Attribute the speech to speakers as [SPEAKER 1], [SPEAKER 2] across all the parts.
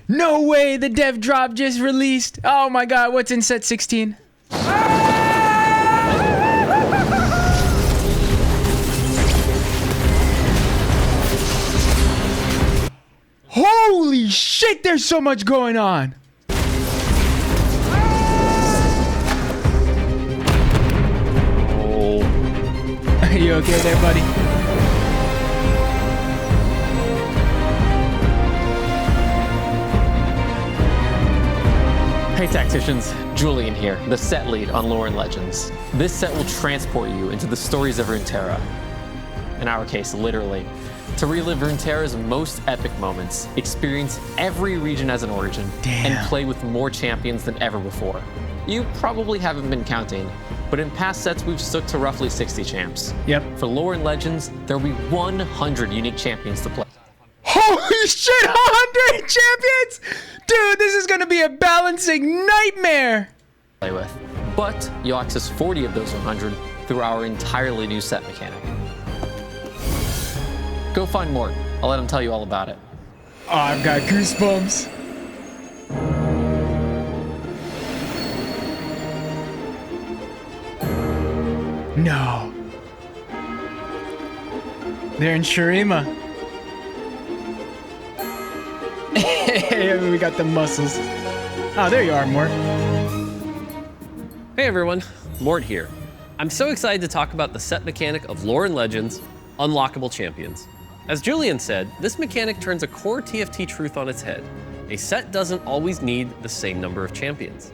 [SPEAKER 1] No way, the dev drop just released. Oh my god, what's in set 16? Holy shit, there's so much going on. Are you okay there, buddy?
[SPEAKER 2] Hey Tacticians, Julian here, the set lead on Lore and Legends. This set will transport you into the stories of Runeterra. In our case, literally. To relive Runeterra's most epic moments, experience every region as an origin, and play with more champions than ever before. You probably haven't been counting, but in past sets we've stuck to roughly 60 champs.
[SPEAKER 1] Yep.
[SPEAKER 2] For Lore and Legends, there will be 100 unique champions to play.
[SPEAKER 1] Holy shit, 100 champions! Dude, this is gonna be a balancing nightmare!
[SPEAKER 2] Play with. But you'll access 40 of those 100 through our entirely new set mechanic. Go find Mort. I'll let him tell you all about it.
[SPEAKER 1] Oh, I've got goosebumps. No. They're in Shurima. Hey, we got the muscles. Oh, there you are, Mort.
[SPEAKER 3] Hey everyone, Mort here. I'm so excited to talk about the set mechanic of Lore and Legends, Unlockable Champions. As Julian said, this mechanic turns a core TFT truth on its head. A set doesn't always need the same number of champions.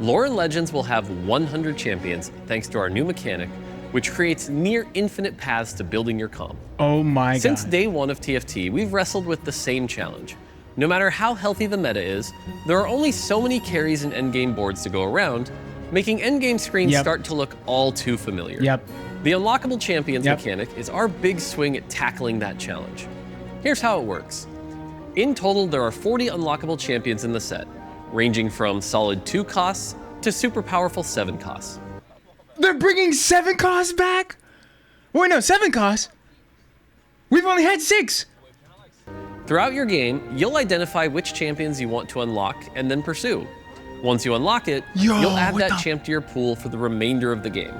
[SPEAKER 3] Lore and Legends will have 100 champions thanks to our new mechanic, which creates near infinite paths to building your comp.
[SPEAKER 1] Oh my god.
[SPEAKER 3] Since day one of TFT, we've wrestled with the same challenge. No matter how healthy the meta is, there are only so many carries and endgame boards to go around, making endgame screens start to look all too familiar. The Unlockable Champions mechanic is our big swing at tackling that challenge. Here's how it works. In total, there are 40 unlockable champions in the set, ranging from solid 2 costs to super powerful 7 costs.
[SPEAKER 1] They're bringing 7 costs back? Wait, no, 7 costs? We've only had 6.
[SPEAKER 3] Throughout your game, you'll identify which champions you want to unlock and then pursue. Once you unlock it, you'll add that champ to your pool for the remainder of the game.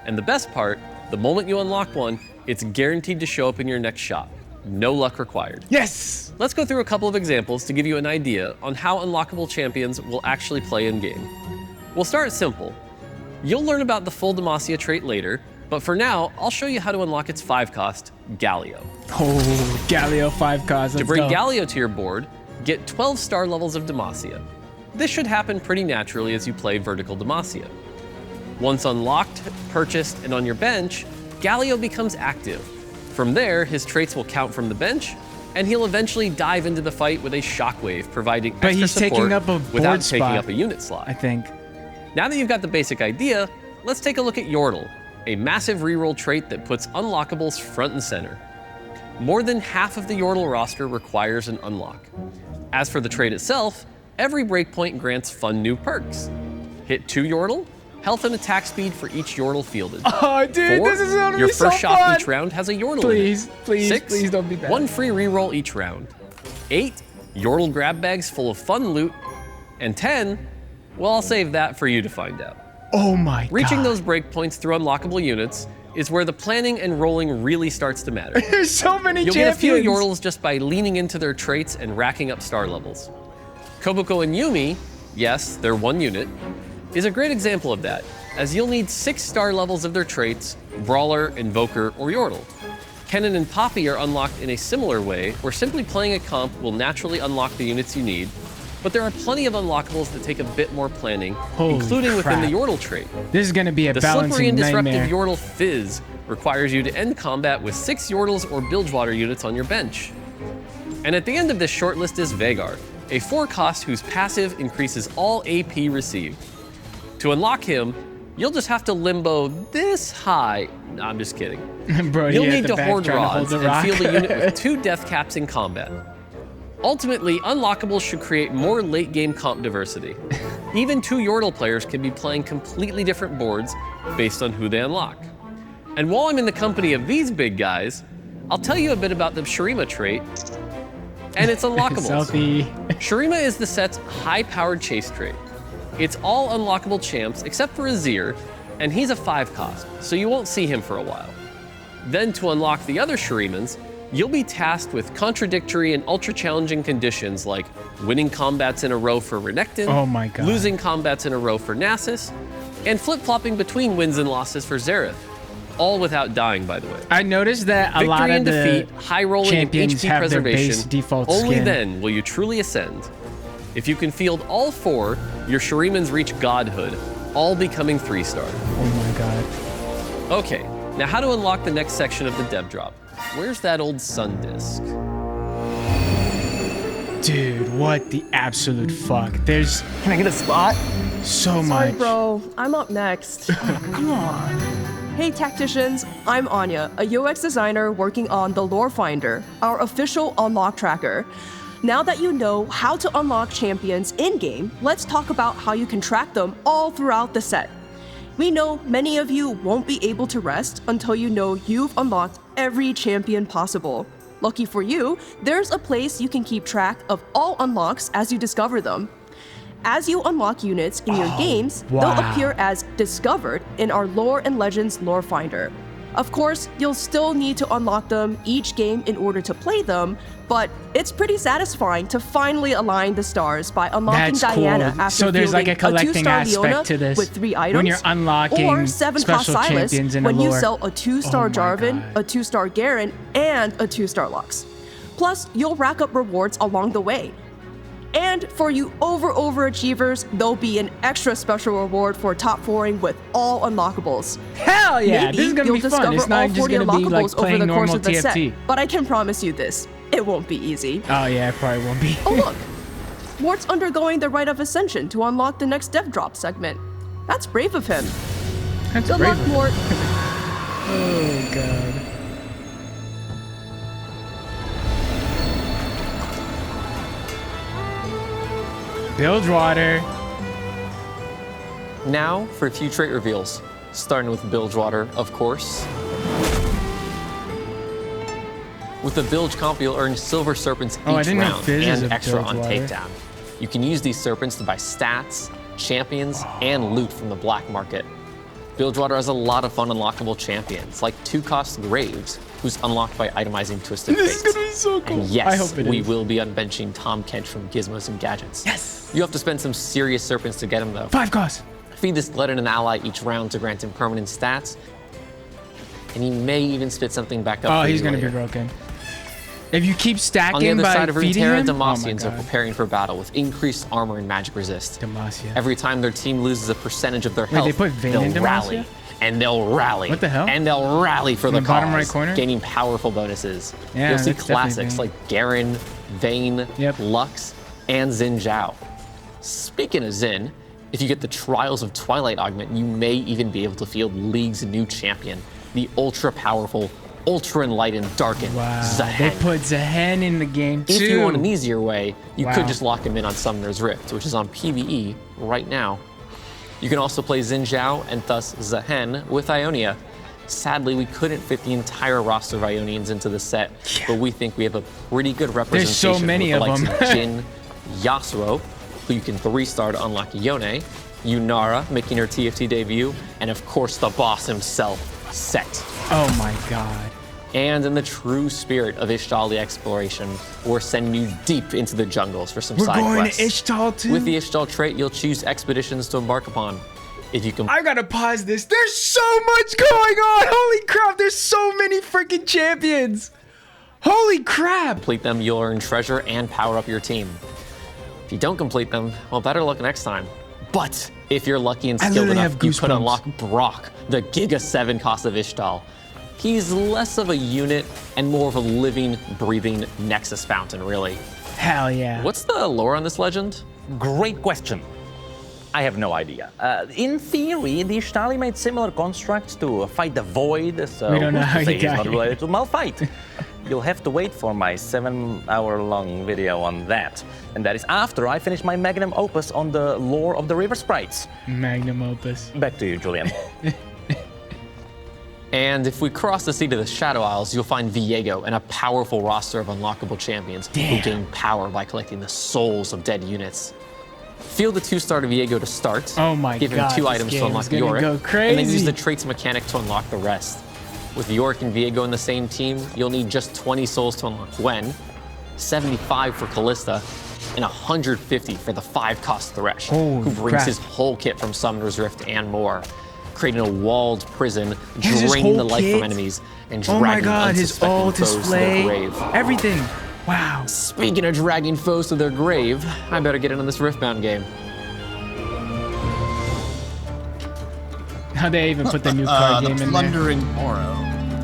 [SPEAKER 3] And the best part, the moment you unlock one, it's guaranteed to show up in your next shot. No luck required.
[SPEAKER 1] Yes!
[SPEAKER 3] Let's go through a couple of examples to give you an idea on how unlockable champions will actually play in game. We'll start simple. You'll learn about the full Demacia trait later, but for now, I'll show you how to unlock its 5 cost, Galio.
[SPEAKER 1] Oh, Galio 5 cost,
[SPEAKER 3] To bring Galio to your board, get 12 star levels of Demacia. This should happen pretty naturally as you play vertical Demacia. Once unlocked, purchased, and on your bench, Galio becomes active. From there, his traits will count from the bench, and he'll eventually dive into the fight with a shockwave, providing extra support
[SPEAKER 1] taking up a board
[SPEAKER 3] without
[SPEAKER 1] spot,
[SPEAKER 3] taking up a unit slot.
[SPEAKER 1] I think.
[SPEAKER 3] Now that you've got the basic idea, let's take a look at Yordle, a massive reroll trait that puts unlockables front and center. More than half of the Yordle roster requires an unlock. As for the trait itself, every breakpoint grants fun new perks. Hit 2 Yordle, health and attack speed for each Yordle fielded.
[SPEAKER 1] Oh, dude,
[SPEAKER 3] 4,
[SPEAKER 1] this is gonna
[SPEAKER 3] your
[SPEAKER 1] be so
[SPEAKER 3] first shot
[SPEAKER 1] fun.
[SPEAKER 3] each round has a Yordle
[SPEAKER 1] Please,
[SPEAKER 3] in it.
[SPEAKER 1] please,
[SPEAKER 3] 6,
[SPEAKER 1] please don't be bad.
[SPEAKER 3] 1 free reroll each round. 8, Yordle grab bags full of fun loot. And 10, well, I'll save that for you to find out.
[SPEAKER 1] Oh my god.
[SPEAKER 3] Reaching those breakpoints through unlockable units is where the planning and rolling really starts to matter.
[SPEAKER 1] There's so many
[SPEAKER 3] You'll
[SPEAKER 1] champions.
[SPEAKER 3] get a few Yordles just by leaning into their traits and racking up star levels. Kobuko and Yumi, yes, they're 1 unit, is a great example of that, as you'll need 6 star levels of their traits, Brawler, Invoker, or Yordle. Kennen and Poppy are unlocked in a similar way, where simply playing a comp will naturally unlock the units you need, but there are plenty of unlockables that take a bit more planning, including within the Yordle trait.
[SPEAKER 1] This is gonna be a
[SPEAKER 3] The slippery
[SPEAKER 1] balancing
[SPEAKER 3] and disruptive
[SPEAKER 1] nightmare.
[SPEAKER 3] Yordle Fizz requires you to end combat with 6 Yordles or Bilgewater units on your bench. And at the end of this short list is Vhagar, a 4 cost whose passive increases all AP received. To unlock him, you'll just have to limbo this high. No, I'm just kidding.
[SPEAKER 1] Brody
[SPEAKER 3] You'll
[SPEAKER 1] at
[SPEAKER 3] need
[SPEAKER 1] the
[SPEAKER 3] to
[SPEAKER 1] back
[SPEAKER 3] hoard
[SPEAKER 1] trying to hold
[SPEAKER 3] rods
[SPEAKER 1] the
[SPEAKER 3] and
[SPEAKER 1] rock.
[SPEAKER 3] field a unit with 2 death caps in combat. Ultimately, unlockables should create more late-game comp diversity. Even 2 Yordle players can be playing completely different boards based on who they unlock. And while I'm in the company of these big guys, I'll tell you a bit about the Shurima trait and its unlockables.
[SPEAKER 1] Selfie.
[SPEAKER 3] Shurima is the set's high-powered chase trait. It's all unlockable champs except for Azir, and he's a 5 cost, so you won't see him for a while. Then to unlock the other Shurimans, you'll be tasked with contradictory and ultra-challenging conditions like winning combats in a row for Renekton,
[SPEAKER 1] Oh my God.
[SPEAKER 3] losing combats in a row for Nasus, and flip-flopping between wins and losses for Xerath. All without dying, by the way.
[SPEAKER 1] I noticed that a lot
[SPEAKER 3] Victory
[SPEAKER 1] of
[SPEAKER 3] and
[SPEAKER 1] the
[SPEAKER 3] defeat, high rolling, and
[SPEAKER 1] champions
[SPEAKER 3] HP
[SPEAKER 1] have their base
[SPEAKER 3] preservation.
[SPEAKER 1] default
[SPEAKER 3] Only
[SPEAKER 1] skin.
[SPEAKER 3] then will you truly ascend. If you can field all 4, your Shurimans reach godhood, all becoming 3-star.
[SPEAKER 1] Oh my God.
[SPEAKER 3] Okay, now how to unlock the next section of the dev drop? Where's that old sun disk?
[SPEAKER 1] Dude, what the absolute fuck? There's
[SPEAKER 4] Can I get a spot?
[SPEAKER 1] so
[SPEAKER 5] Sorry,
[SPEAKER 1] much.
[SPEAKER 5] bro. I'm up next.
[SPEAKER 4] Come on.
[SPEAKER 5] Hey, tacticians. I'm Anya, a UX designer working on the Lore Finder, our official unlock tracker. Now that you know how to unlock champions in-game, let's talk about how you can track them all throughout the set. We know many of you won't be able to rest until you know you've unlocked every champion possible. Lucky for you, there's a place you can keep track of all unlocks as you discover them. As you unlock units in your games,
[SPEAKER 1] wow.
[SPEAKER 5] they'll appear as discovered in our Lore and Legends Lore Finder. Of course, you'll still need to unlock them each game in order to play them, but it's pretty satisfying to finally align the stars by unlocking
[SPEAKER 1] That's
[SPEAKER 5] Diana
[SPEAKER 1] cool.
[SPEAKER 5] after
[SPEAKER 1] So there's like a
[SPEAKER 5] fielding
[SPEAKER 1] collecting
[SPEAKER 5] 2-star
[SPEAKER 1] aspect
[SPEAKER 5] Leona
[SPEAKER 1] to this.
[SPEAKER 5] with 3 items,
[SPEAKER 1] When you're unlocking
[SPEAKER 5] or 7-cost
[SPEAKER 1] special
[SPEAKER 5] Silas
[SPEAKER 1] champions in a
[SPEAKER 5] when you
[SPEAKER 1] lore.
[SPEAKER 5] sell a 2-star
[SPEAKER 1] Oh my
[SPEAKER 5] Jarvan,
[SPEAKER 1] God.
[SPEAKER 5] a 2-star Garen, and a 2-star Lux. Plus, you'll rack up rewards along the way. And for you overachievers, there'll be an extra special reward for top 4ing with all unlockables.
[SPEAKER 1] Hell yeah,
[SPEAKER 5] Maybe
[SPEAKER 1] this is gonna
[SPEAKER 5] you'll
[SPEAKER 1] be fun.
[SPEAKER 5] discover
[SPEAKER 1] It's
[SPEAKER 5] all
[SPEAKER 1] not just
[SPEAKER 5] 40
[SPEAKER 1] gonna be like
[SPEAKER 5] unlockables over
[SPEAKER 1] playing
[SPEAKER 5] the course
[SPEAKER 1] normal
[SPEAKER 5] of the set,
[SPEAKER 1] TFT.
[SPEAKER 5] but I can promise you this, it won't be easy.
[SPEAKER 1] Oh yeah, it probably won't be.
[SPEAKER 5] Oh look, Mort's undergoing the rite of ascension to unlock the next dev drop segment. That's brave of him.
[SPEAKER 1] That's
[SPEAKER 5] Good
[SPEAKER 1] brave
[SPEAKER 5] luck,
[SPEAKER 1] of him.
[SPEAKER 5] Mort.
[SPEAKER 1] Oh God. Bilgewater.
[SPEAKER 2] Now for a few trait reveals, starting with Bilgewater, of course. With the Bilge comp, you'll earn silver serpents
[SPEAKER 1] Oh, I
[SPEAKER 2] each
[SPEAKER 1] didn't know
[SPEAKER 2] round
[SPEAKER 1] Fizz is
[SPEAKER 2] and
[SPEAKER 1] a
[SPEAKER 2] extra on
[SPEAKER 1] Bilgewater.
[SPEAKER 2] takedown. You can use these serpents to buy stats, champions, and loot from the black market. Bilgewater has a lot of fun unlockable champions, like 2-cost Graves, who's unlocked by itemizing Twisted
[SPEAKER 1] This is
[SPEAKER 2] Fates.
[SPEAKER 1] gonna be so cool.
[SPEAKER 2] And yes,
[SPEAKER 1] I hope it
[SPEAKER 2] we
[SPEAKER 1] is.
[SPEAKER 2] will be unbenching Tom Kench from Gizmos and Gadgets.
[SPEAKER 1] Yes.
[SPEAKER 2] You have to spend some serious serpents to get him, though.
[SPEAKER 1] 5 costs.
[SPEAKER 2] Feed this Glutton an ally each round to grant him permanent stats, and he may even spit something back up.
[SPEAKER 1] Oh,
[SPEAKER 2] for
[SPEAKER 1] he's
[SPEAKER 2] you
[SPEAKER 1] gonna
[SPEAKER 2] later.
[SPEAKER 1] be broken. If you keep stacking
[SPEAKER 2] On the other
[SPEAKER 1] by
[SPEAKER 2] side of
[SPEAKER 1] feeding
[SPEAKER 2] Runeterra,
[SPEAKER 1] him,
[SPEAKER 2] Demacians
[SPEAKER 1] oh
[SPEAKER 2] are
[SPEAKER 1] my God.
[SPEAKER 2] preparing for battle with increased armor and magic resist.
[SPEAKER 1] Demacia.
[SPEAKER 2] Every time their team loses a percentage of their
[SPEAKER 1] Wait,
[SPEAKER 2] health,
[SPEAKER 1] they put Vayne
[SPEAKER 2] they'll
[SPEAKER 1] in Demacia?
[SPEAKER 2] rally. And they'll rally.
[SPEAKER 1] What the hell?
[SPEAKER 2] And they'll rally for the
[SPEAKER 1] the bottom
[SPEAKER 2] cause,
[SPEAKER 1] right corner?
[SPEAKER 2] gaining powerful bonuses.
[SPEAKER 1] Yeah,
[SPEAKER 2] You'll see
[SPEAKER 1] that's definitely
[SPEAKER 2] classics
[SPEAKER 1] Vayne.
[SPEAKER 2] like Garen, Vayne,
[SPEAKER 1] Yep.
[SPEAKER 2] Lux, and Xin Zhao. Speaking of Xin, if you get the Trials of Twilight augment, you may even be able to field League's new champion, the ultra-powerful, ultra-enlightened, darkened
[SPEAKER 1] Wow.
[SPEAKER 2] Zahen.
[SPEAKER 1] They put Zahen in the game too.
[SPEAKER 2] If you want an easier way, you
[SPEAKER 1] Wow.
[SPEAKER 2] could just lock him in on Summoner's Rift, which is on PvE right now. You can also play Xin Zhao and thus Zahen with Ionia. Sadly, we couldn't fit the entire roster of Ionians into the set, but we think we have a pretty good representation
[SPEAKER 1] so many
[SPEAKER 2] with the
[SPEAKER 1] of
[SPEAKER 2] likes
[SPEAKER 1] them.
[SPEAKER 2] of Jin, Yasuo, who you can 3-star to unlock Yone, Yunara making her TFT debut, and of course the boss himself, Set.
[SPEAKER 1] Oh my God.
[SPEAKER 2] And in the true spirit of Ishtal exploration, we're sending you deep into the jungles for some
[SPEAKER 1] We're
[SPEAKER 2] side
[SPEAKER 1] going
[SPEAKER 2] quests.
[SPEAKER 1] to Ishtal too.
[SPEAKER 2] With the Ishtal trait, you'll choose expeditions to embark upon. If you can
[SPEAKER 1] I gotta pause this. There's so much going on. Holy crap, there's so many freaking champions. Holy crap.
[SPEAKER 2] complete them, you'll earn treasure and power up your team. If you don't complete them, well, better luck next time. But if you're lucky and
[SPEAKER 1] I
[SPEAKER 2] skilled
[SPEAKER 1] literally
[SPEAKER 2] enough,
[SPEAKER 1] have
[SPEAKER 2] you could
[SPEAKER 1] goosebumps.
[SPEAKER 2] unlock Brock, the Giga 7 cost of Ishtal. He's less of a unit and more of a living, breathing Nexus fountain, really.
[SPEAKER 1] Hell yeah.
[SPEAKER 2] What's the lore on this legend?
[SPEAKER 4] Great question. I have no idea. In theory, the Ishtali made similar constructs to fight the Void, so
[SPEAKER 1] We don't know
[SPEAKER 4] who's to
[SPEAKER 1] how he
[SPEAKER 4] say he's
[SPEAKER 1] got
[SPEAKER 4] not
[SPEAKER 1] here.
[SPEAKER 4] related to Malphite. You'll have to wait for my 7-hour-long video on that. And that is after I finish my magnum opus on the lore of the River Sprites.
[SPEAKER 1] Magnum opus.
[SPEAKER 4] Back to you, Julian.
[SPEAKER 2] And if we cross the sea to the Shadow Isles, you'll find Viego and a powerful roster of unlockable champions who gain power by collecting the souls of dead units. Field the 2-star Viego to start.
[SPEAKER 1] Oh my
[SPEAKER 2] give him
[SPEAKER 1] God,
[SPEAKER 2] 2
[SPEAKER 1] this
[SPEAKER 2] items to
[SPEAKER 1] game
[SPEAKER 2] unlock
[SPEAKER 1] is gonna
[SPEAKER 2] Yorick,
[SPEAKER 1] go
[SPEAKER 2] and then use
[SPEAKER 1] crazy.
[SPEAKER 2] the traits mechanic to unlock the rest. With Yorick and Viego in the same team, you'll need just 20 souls to unlock Gwen, 75 for Callista, and 150 for the 5-cost Thresh,
[SPEAKER 1] Holy
[SPEAKER 2] who brings
[SPEAKER 1] crap.
[SPEAKER 2] his whole kit from Summoner's Rift and more, creating a walled prison,
[SPEAKER 1] Has his
[SPEAKER 2] draining the
[SPEAKER 1] whole
[SPEAKER 2] life
[SPEAKER 1] kit?
[SPEAKER 2] from enemies, and
[SPEAKER 1] Oh
[SPEAKER 2] dragging
[SPEAKER 1] my God, his
[SPEAKER 2] unsuspecting
[SPEAKER 1] ult, his
[SPEAKER 2] foes to their
[SPEAKER 1] flay,
[SPEAKER 2] grave.
[SPEAKER 1] everything. Wow.
[SPEAKER 2] Speaking of dragging foes to their grave, I better get in on this Riftbound game.
[SPEAKER 1] How they even put the new card game in there.
[SPEAKER 6] Plundering Moro.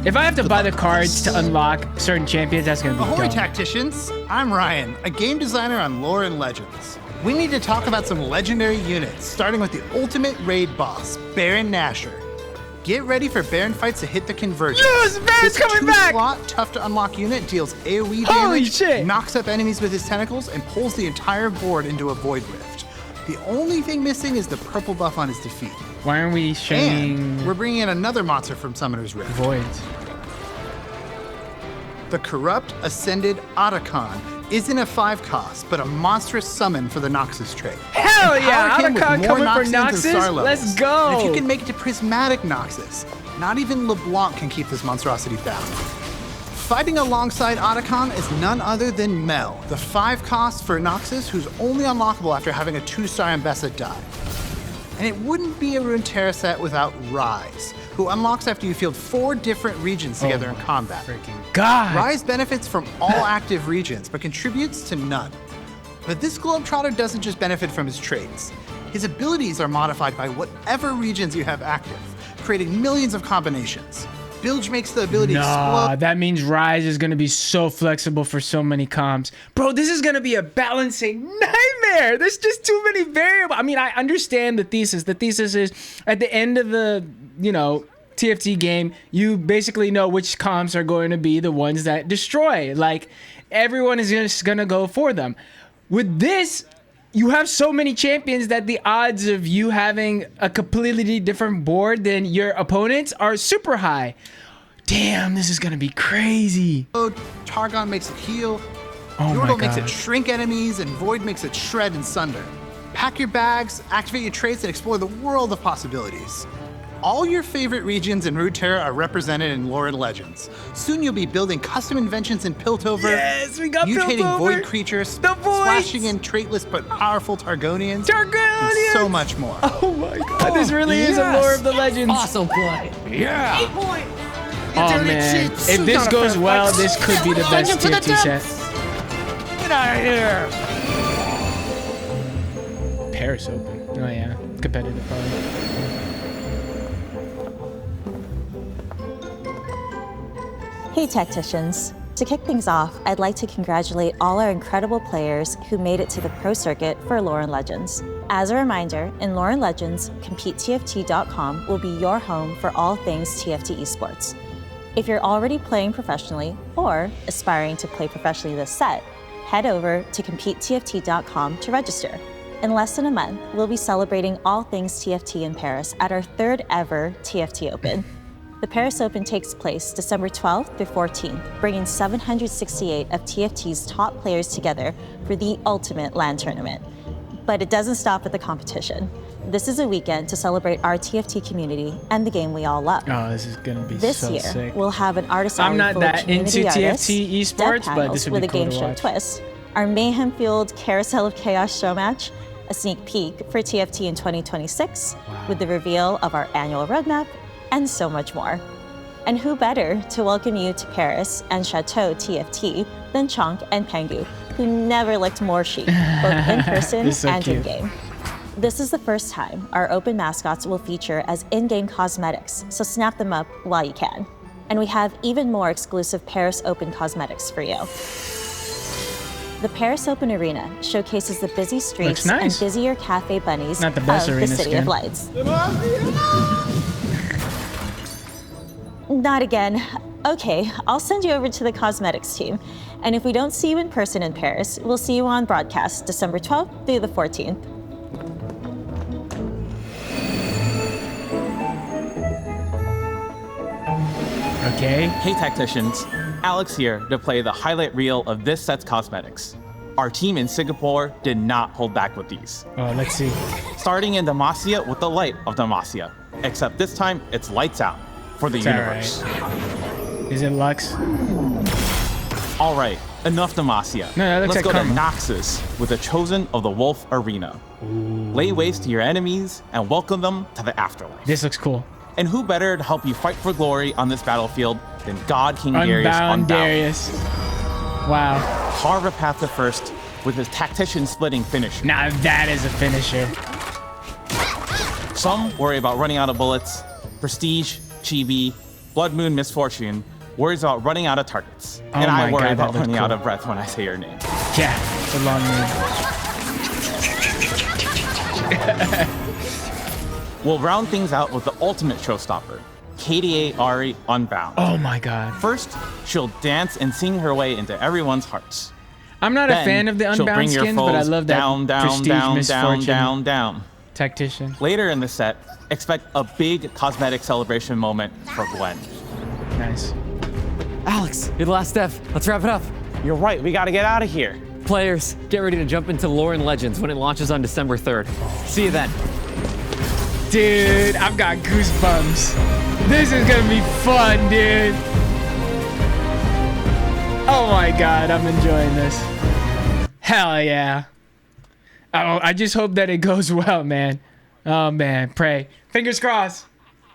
[SPEAKER 1] If I have to buy the cards to unlock certain champions, that's gonna be
[SPEAKER 6] Ahoy,
[SPEAKER 1] dumb.
[SPEAKER 6] tacticians! I'm Ryan, a game designer on Lore and Legends. We need to talk about some legendary units, starting with the ultimate raid boss, Baron Nashor. Get ready for Baron fights to hit the convergence.
[SPEAKER 1] Yes, Baron's
[SPEAKER 6] This
[SPEAKER 1] coming back!
[SPEAKER 6] two-slot, tough-to-unlock unit deals AoE
[SPEAKER 1] Holy
[SPEAKER 6] damage,
[SPEAKER 1] shit!
[SPEAKER 6] knocks up enemies with his tentacles, and pulls the entire board into a Void Rift. The only thing missing is the purple buff on his defeat.
[SPEAKER 1] Why aren't we showing
[SPEAKER 6] And we're bringing in another monster from Summoner's Rift.
[SPEAKER 1] voids?
[SPEAKER 6] The Corrupt Ascended Otacon isn't a 5-cost, but a monstrous summon for the Noxus trait.
[SPEAKER 1] Hell yeah!
[SPEAKER 6] Empower him with
[SPEAKER 1] Otacon
[SPEAKER 6] more
[SPEAKER 1] coming for
[SPEAKER 6] Noxians and star
[SPEAKER 1] Noxus?
[SPEAKER 6] levels.
[SPEAKER 1] Let's go!
[SPEAKER 6] And if you can make it to Prismatic Noxus, not even LeBlanc can keep this monstrosity bound. Fighting alongside Otacon is none other than Mel, the 5-cost for Noxus who's only unlockable after having a 2-star Ambessa die. And it wouldn't be a Runeterra set without Rise, who unlocks after you field 4 different regions together in combat.
[SPEAKER 1] Freaking God!
[SPEAKER 6] Rise benefits from all active regions, but contributes to none. But this Globetrotter doesn't just benefit from his traits. His abilities are modified by whatever regions you have active, creating millions of combinations. Bilge makes the ability
[SPEAKER 1] Nah,
[SPEAKER 6] explode.
[SPEAKER 1] that means Rise is gonna be so flexible for so many comps. Bro, this is gonna be a balancing nightmare. There's just too many variables. I mean, I understand the thesis. The thesis is at the end of the, TFT game, you basically know which comps are going to be the ones that destroy. Like, everyone is just gonna go for them. With this, you have so many champions that the odds of you having a completely different board than your opponents are super high. Damn, this is gonna be crazy.
[SPEAKER 6] Targon makes it heal.
[SPEAKER 1] Oh my
[SPEAKER 6] Yordle makes it
[SPEAKER 1] God.
[SPEAKER 6] shrink enemies, and Void makes it shred and sunder. Pack your bags, activate your traits, and explore the world of possibilities. All your favorite regions in Runeterra are represented in Lore and Legends. Soon you'll be building custom inventions in Piltover.
[SPEAKER 1] Yes, we got
[SPEAKER 6] mutating
[SPEAKER 1] Piltover.
[SPEAKER 6] void creatures,
[SPEAKER 1] The voids.
[SPEAKER 6] splashing in traitless but powerful Targonians, and
[SPEAKER 1] Targonians!
[SPEAKER 6] so much more.
[SPEAKER 1] Oh my God, this really is a Lore of the Legends.
[SPEAKER 3] Awesome play.
[SPEAKER 2] Yeah!
[SPEAKER 1] Oh man, if this goes well, this could be the best TFT set.
[SPEAKER 2] Get out of here!
[SPEAKER 1] Paris Open. Oh yeah, competitive probably.
[SPEAKER 7] Hey Tacticians! To kick things off, I'd like to congratulate all our incredible players who made it to the pro circuit for Lore and Legends. As a reminder, in Lore and Legends, CompeteTFT.com will be your home for all things TFT esports. If you're already playing professionally or aspiring to play professionally this set, head over to CompeteTFT.com to register. In less than a month, we'll be celebrating all things TFT in Paris at our 3rd ever TFT Open. The Paris Open takes place December 12th through 14th, bringing 768 of TFT's top players together for the ultimate LAN tournament. But it doesn't stop at the competition. This is a weekend to celebrate our TFT community and the game we all love.
[SPEAKER 1] Oh, this is gonna be
[SPEAKER 7] This
[SPEAKER 1] so
[SPEAKER 7] year,
[SPEAKER 1] sick.
[SPEAKER 7] we'll have an artist
[SPEAKER 1] I'm not
[SPEAKER 7] alley full of
[SPEAKER 1] that
[SPEAKER 7] community
[SPEAKER 1] into
[SPEAKER 7] artists,
[SPEAKER 1] TFT
[SPEAKER 7] dev
[SPEAKER 1] esports, but
[SPEAKER 7] panels
[SPEAKER 1] this would
[SPEAKER 7] with
[SPEAKER 1] be
[SPEAKER 7] a
[SPEAKER 1] cool
[SPEAKER 7] game
[SPEAKER 1] to
[SPEAKER 7] show
[SPEAKER 1] watch.
[SPEAKER 7] twist, our mayhem-fueled Carousel of Chaos show match, a sneak peek for TFT in 2026, with the reveal of our annual roadmap, and so much more. And who better to welcome you to Paris and Chateau TFT than Chonk and Pengu, who never looked more chic, both in person
[SPEAKER 1] This is so
[SPEAKER 7] and
[SPEAKER 1] cute.
[SPEAKER 7] in-game. This is the first time our open mascots will feature as in-game cosmetics, so snap them up while you can. And we have even more exclusive Paris Open cosmetics for you. The Paris Open Arena showcases the busy streets
[SPEAKER 1] nice.
[SPEAKER 7] and busier cafe bunnies
[SPEAKER 1] Not the best
[SPEAKER 7] of the
[SPEAKER 1] arena
[SPEAKER 7] City
[SPEAKER 1] skin.
[SPEAKER 7] of Lights. Not again. Okay, I'll send you over to the cosmetics team. And if we don't see you in person in Paris, we'll see you on broadcast December 12th through the 14th.
[SPEAKER 1] Okay.
[SPEAKER 8] Hey Tacticians, Alex here to play the highlight reel of this set's cosmetics. Our team in Singapore did not hold back with these.
[SPEAKER 1] Oh, let's see.
[SPEAKER 8] Starting in Demacia with the light of Demacia, except this time it's lights out for the
[SPEAKER 1] It's
[SPEAKER 8] universe.
[SPEAKER 1] Is it Lux?
[SPEAKER 8] All right, enough Demacia.
[SPEAKER 1] No, that looks
[SPEAKER 8] Let's
[SPEAKER 1] like
[SPEAKER 8] go
[SPEAKER 1] Karma.
[SPEAKER 8] to Noxus with the Chosen of the Wolf Arena. Lay waste to your enemies and welcome them to the afterlife.
[SPEAKER 1] This looks cool.
[SPEAKER 8] And who better to help you fight for glory on this battlefield than God King Darius
[SPEAKER 1] Unbound
[SPEAKER 8] Unbound.
[SPEAKER 1] Darius. Wow.
[SPEAKER 8] Carve a path to first with his tactician splitting finisher.
[SPEAKER 1] Now that is a finisher.
[SPEAKER 8] Some worry about running out of bullets. Prestige, Chibi, Blood Moon Misfortune worries about running out of targets.
[SPEAKER 1] Oh
[SPEAKER 8] And I
[SPEAKER 1] my
[SPEAKER 8] worry
[SPEAKER 1] God, that
[SPEAKER 8] about
[SPEAKER 1] looks
[SPEAKER 8] running out
[SPEAKER 1] cool.
[SPEAKER 8] of breath when I say your name.
[SPEAKER 1] Yeah, it's a long name.
[SPEAKER 8] We'll round things out with the ultimate showstopper, KDA Ari Unbound.
[SPEAKER 1] Oh my God.
[SPEAKER 8] First, she'll dance and sing her way into everyone's hearts.
[SPEAKER 1] I'm not a
[SPEAKER 8] Then
[SPEAKER 1] fan of the
[SPEAKER 8] she'll bring
[SPEAKER 1] Unbound
[SPEAKER 8] your
[SPEAKER 1] skins, but I
[SPEAKER 8] foes
[SPEAKER 1] love that
[SPEAKER 8] down, down,
[SPEAKER 1] Prestige
[SPEAKER 8] down,
[SPEAKER 1] Misfortune
[SPEAKER 8] down, down, down.
[SPEAKER 1] Tactician.
[SPEAKER 8] Later in the set, expect a big cosmetic celebration moment for Gwen.
[SPEAKER 1] Nice.
[SPEAKER 2] Alex, you're the last step. Let's wrap it up.
[SPEAKER 4] You're right, we gotta get out of here.
[SPEAKER 2] Players, get ready to jump into Lore and Legends when it launches on December 3rd. See you then.
[SPEAKER 1] Dude, I've got goosebumps. This is gonna be fun, dude. Oh my God, I'm enjoying this. Hell yeah. Oh, I just hope that it goes well, man. Oh man, pray. Fingers crossed.